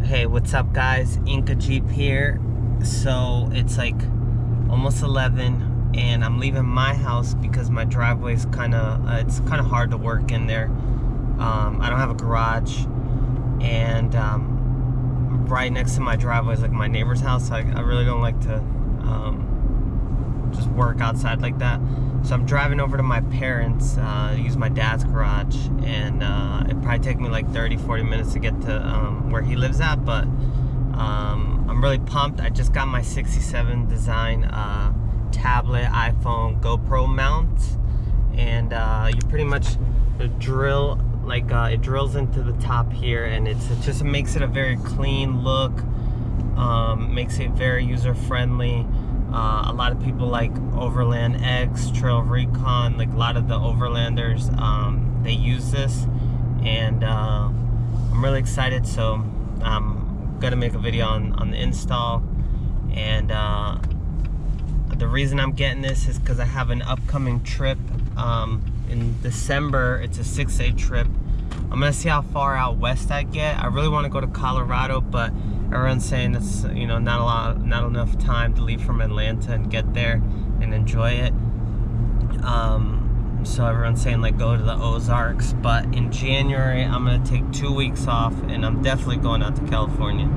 Hey, what's up guys? Inca Jeep here. So it's like almost 11 and I'm leaving my house because my driveway is kind of hard to work in there. I don't have a garage, and right next to my driveway is like my neighbor's house. I really don't like to just work outside like that. So I'm driving over to my parents, use my dad's garage, and it'd probably take me like 30-40 minutes to get to where he lives at, but I'm really pumped. I just got my 67 design tablet, iPhone, GoPro mount, and you pretty much drill, like it drills into the top here, and it just makes it a very clean look, makes it very user-friendly. A lot of people like Overland X, Trail Recon, like a lot of the Overlanders, they use this, and I'm really excited. So I'm gonna make a video on the install, and the reason I'm getting this is because I have an upcoming trip in December. It's a 6-day trip. I'm gonna see how far out west I get. I really want to go to Colorado, but everyone's saying it's, you know, not enough time to leave from Atlanta and get there and enjoy it. So everyone's saying like go to the Ozarks, but in January I'm gonna take 2 weeks off, and I'm definitely going out to California.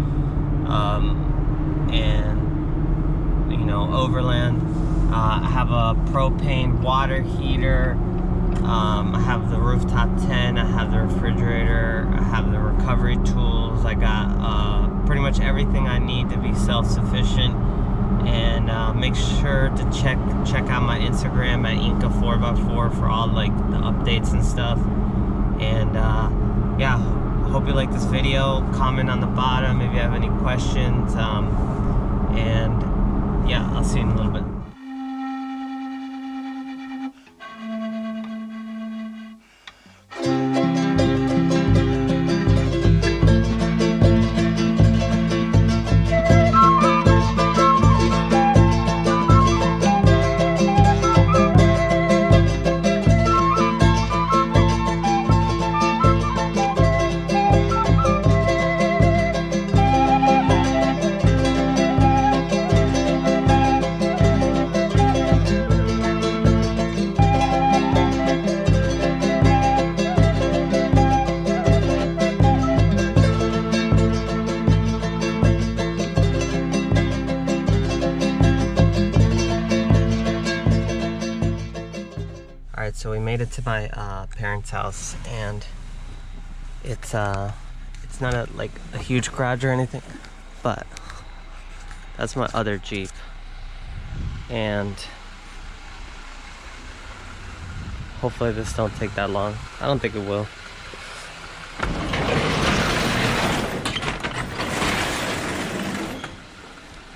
And you know, Overland. I have a propane water heater. I have the rooftop tent, I have the refrigerator, I have the recovery tools. I got pretty much everything I need to be self-sufficient. And make sure to check out my Instagram at Inca4x4 for all like the updates and stuff. And yeah, hope you like this video. Comment on the bottom if you have any questions. And yeah, I'll see you in a little bit. Alright, so we made it to my parents' house, and it's not like a huge garage or anything, but that's my other Jeep, and hopefully this don't take that long. I don't think it will.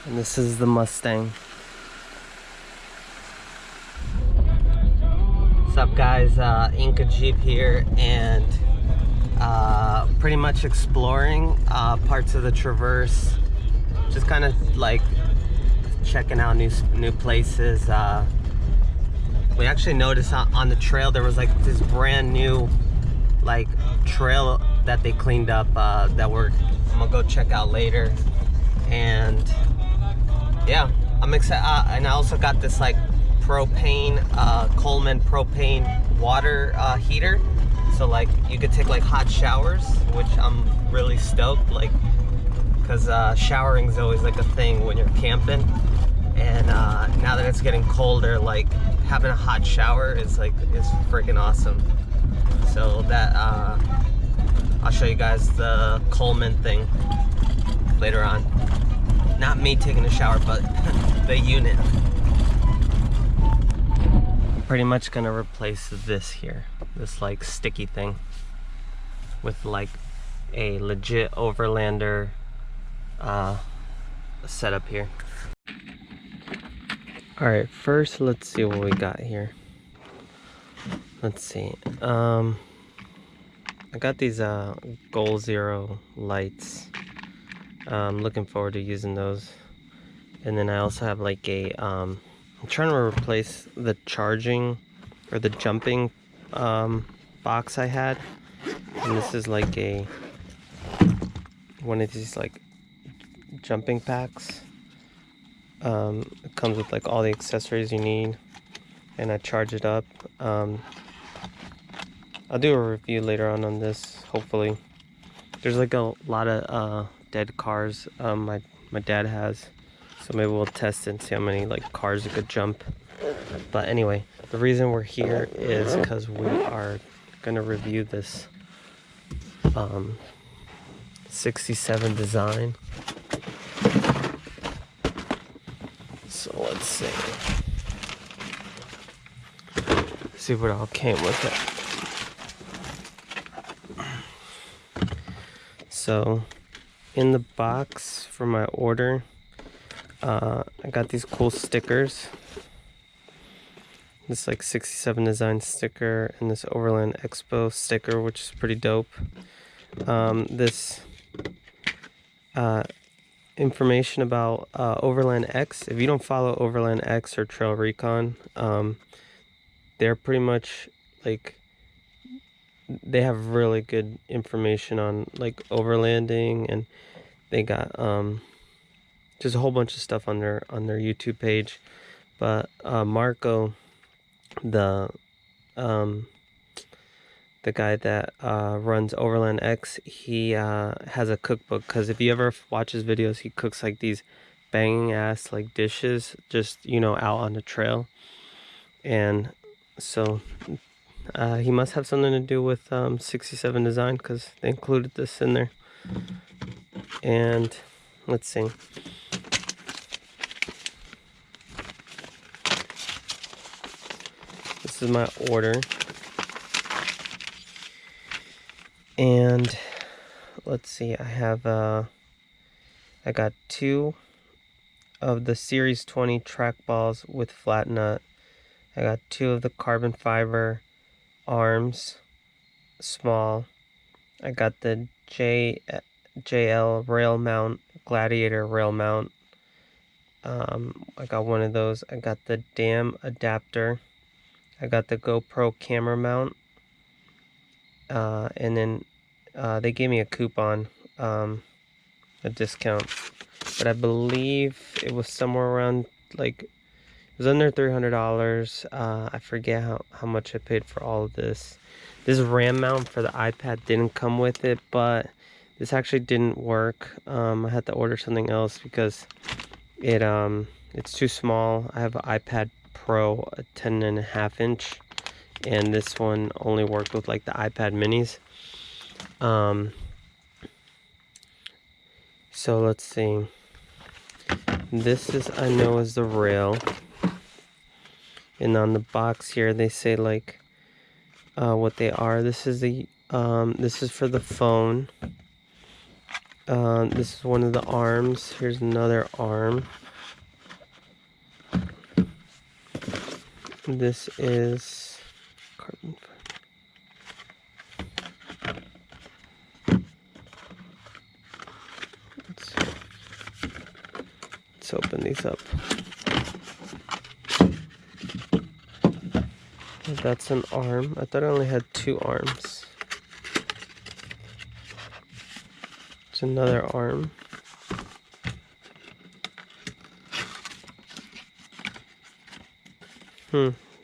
And this is the Mustang. What's up guys, Inca Jeep here, and pretty much exploring parts of the Traverse, just kind of like checking out new places. We actually noticed on the trail there was like this brand new like trail that they cleaned up that I'm gonna go check out later. And yeah, I'm excited. And I also got this like propane Coleman propane water heater, so like you could take like hot showers, which I'm really stoked, like, because showering is always like a thing when you're camping, and now that it's getting colder, like having a hot shower is freaking awesome. So that I'll show you guys the Coleman thing later on. Not me taking a shower, but the unit. Pretty much gonna replace this here, this like sticky thing, with like a legit Overlander setup here. Alright, first let's see what we got here. Let's see. I got these Goal Zero lights. I'm looking forward to using those. And then I also have like a I'm trying to replace the charging or the jumping box I had, and this is like a one of these like jumping packs. It comes with like all the accessories you need, and I charge it up. I'll do a review later on this, hopefully. There's like a lot of dead cars my dad has, so maybe we'll test it and see how many like cars it could jump. But anyway, the reason we're here is because we are gonna review this 67 design. So let's see what all came with it. So in the box for my order, I got these cool stickers. This like 67 design sticker and this Overland Expo sticker, which is pretty dope. This information about Overland X. If you don't follow Overland X or Trail Recon, they're pretty much like, they have really good information on like overlanding, and they got just a whole bunch of stuff on their YouTube page. But Marco, the guy that runs Overland X, he has a cookbook, because if you ever watch his videos, he cooks like these banging ass like dishes, just, you know, out on the trail. And so he must have something to do with 67 design, because they included this in there. And let's see. This is my order. And let's see, I have I got 2 of the Series 20 trackballs with flat nut. I got 2 of the carbon fiber arms, small. I got the JL rail mount, Gladiator rail mount. I got 1 of those. I got the DAM adapter. I got the GoPro camera mount. And then they gave me a coupon, a discount, but I believe it was somewhere around, like, it was under $300. I forget how much I paid for all of this. This RAM mount for the iPad didn't come with it, but this actually didn't work. I had to order something else because it's too small. I have an iPad Pro, a 10.5 inch, and this one only worked with like the iPad minis. So let's see. This is, I know, is the rail, and on the box here they say like what they are. This is the this is for the phone. This is one of the arms. Here's another arm. This is carbon fiber. Let's open these up. That's an arm. I thought I only had 2 arms. It's another arm.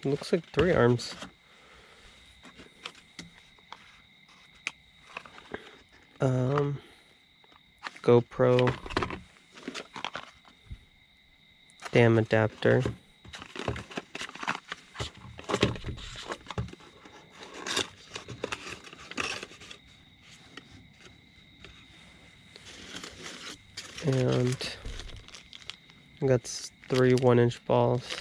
Looks like 3 arms. GoPro DAM adapter. And I got 3 1-inch balls.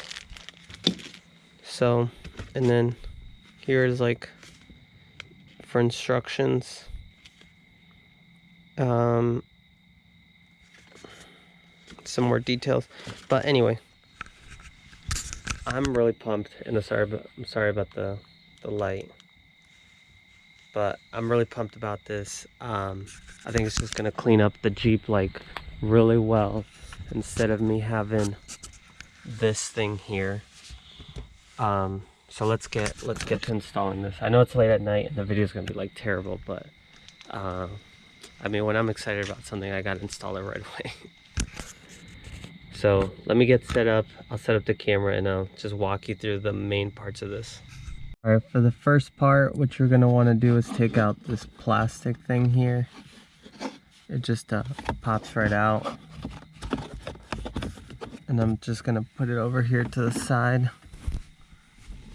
So, and then here is like for instructions. Some more details, but anyway, I'm really pumped, and I'm sorry about the light, but I'm really pumped about this. I think it's just gonna clean up the Jeep like really well, instead of me having this thing here. So let's get to installing this. I know it's late at night and the video is gonna be like terrible, but I mean, when I'm excited about something, I gotta install it right away. So let me get set up. I'll set up the camera and I'll just walk you through the main parts of this. All right, for the first part, what you're gonna wanna do is take out this plastic thing here. It just pops right out. And I'm just gonna put it over here to the side.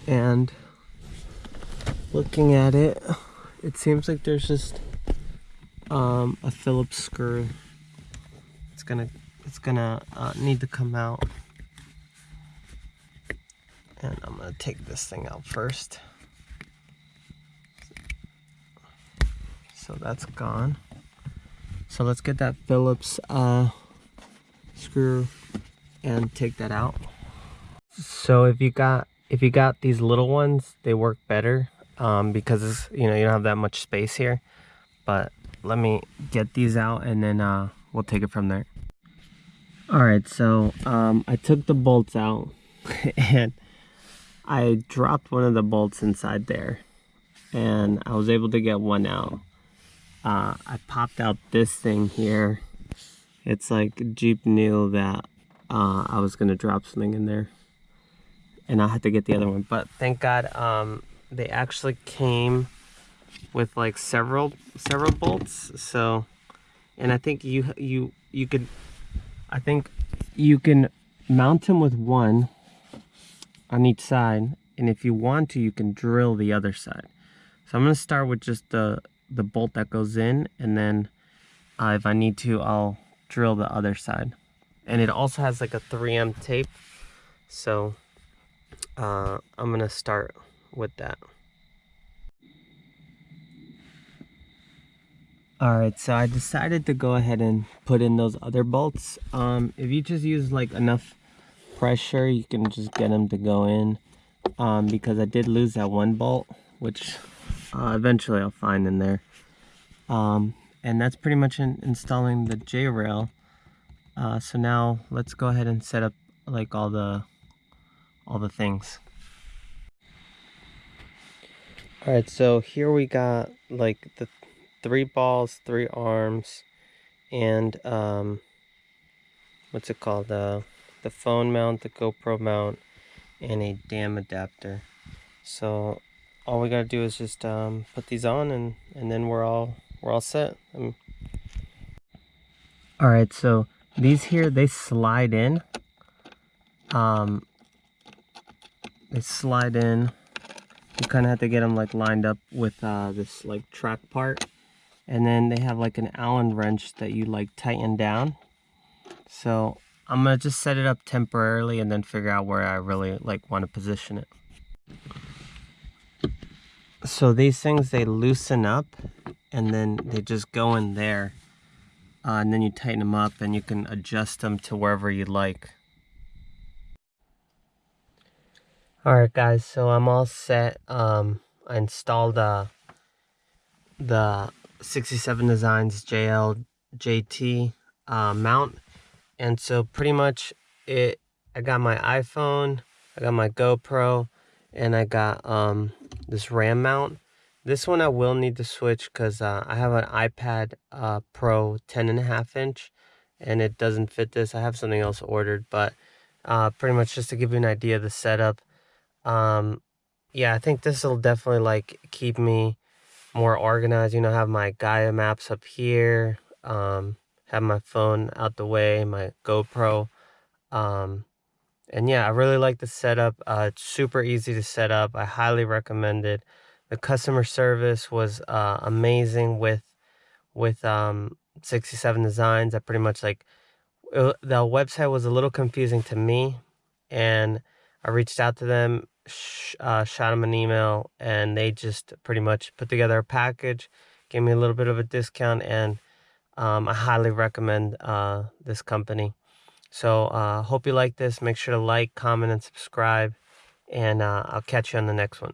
And looking at it, it seems like there's just a Phillips screw. It's gonna need to come out. And I'm gonna take this thing out first. So that's gone. So let's get that Phillips screw and take that out. So if you got these little ones, they work better because it's, you don't have that much space here. But let me get these out and then we'll take it from there. All right, so I took the bolts out and I dropped one of the bolts inside there, and I was able to get one out. I popped out this thing here. It's like Jeep knew that I was gonna drop something in there, and I had to get the other one. But thank God, they actually came with like several bolts. So, and I think you can mount them with one on each side, and if you want to, you can drill the other side. So I'm gonna start with just the bolt that goes in, and then if I need to, I'll drill the other side. And it also has like a 3M tape, so I'm gonna start with that. Alright, so I decided to go ahead and put in those other bolts. If you just use like enough pressure, you can just get them to go in, because I did lose that one bolt, which eventually I'll find in there. And that's pretty much installing the J-rail. So now let's go ahead and set up like all the things. Alright, so here we got like the 3 balls, 3 arms, and what's it called, the phone mount, the GoPro mount, and a DAM adapter. So all we gotta do is just put these on, and then we're all set. Alright, so these here, they slide in. They slide in. You kind of have to get them like lined up with this like track part, and then they have like an Allen wrench that you like tighten down. So I'm gonna just set it up temporarily and then figure out where I really like want to position it. So these things, they loosen up and then they just go in there, and then you tighten them up and you can adjust them to wherever you like. Alright guys, so I'm all set. I installed the 67 Designs JT mount, and so pretty much I got my iPhone, I got my GoPro, and I got this RAM mount. This one I will need to switch because I have an iPad Pro 10.5 inch and it doesn't fit this. I have something else ordered, but pretty much just to give you an idea of the setup. Yeah, I think this will definitely like keep me more organized. Have my Gaia maps up here, have my phone out the way, my GoPro, and yeah, I really like the setup. It's super easy to set up. I highly recommend it. The customer service was amazing with 67 Designs. I pretty much like the website was a little confusing to me, and I reached out to them, shot them an email, and they just pretty much put together a package, gave me a little bit of a discount, and I highly recommend this company. So hope you like this. Make sure to like, comment, and subscribe, and I'll catch you on the next one.